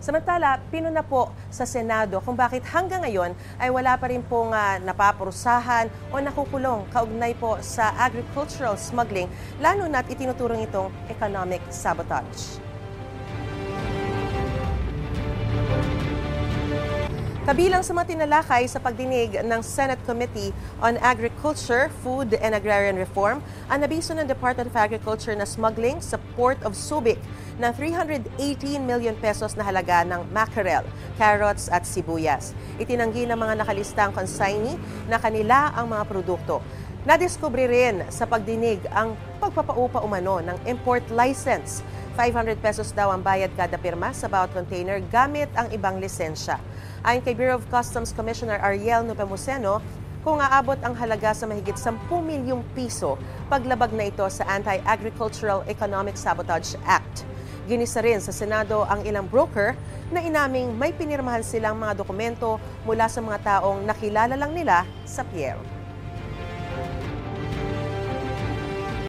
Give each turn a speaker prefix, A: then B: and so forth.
A: Samantala, pinuna po sa Senado kung bakit hanggang ngayon ay wala pa rin pong napaparusahan o nakukulong kaugnay po sa agricultural smuggling, lalo na't itinuturong itong economic sabotage. Kabilang sa mga tinalakay sa pagdinig ng Senate Committee on Agriculture, Food and Agrarian Reform, ang nabiso ng Department of Agriculture na smuggling sa Port of Subic ng 318 million pesos na halaga ng mackerel, carrots at sibuyas. Itinanggi ng mga nakalistang consignee na kanila ang mga produkto. Nadiskubre rin sa pagdinig ang pagpapaupa umano ng import license. 500 pesos daw ang bayad kada pirma sa bawat container gamit ang ibang lisensya. Ayon kay Bureau of Customs Commissioner Ariel Nepomuceno, kung aabot ang halaga sa mahigit 10 milyong piso, paglabag na ito sa Anti-Agricultural Economic Sabotage Act. Ginisa rin sa Senado ang ilang broker na inaming may pinirmahan silang mga dokumento mula sa mga taong nakilala lang nila sa Pier.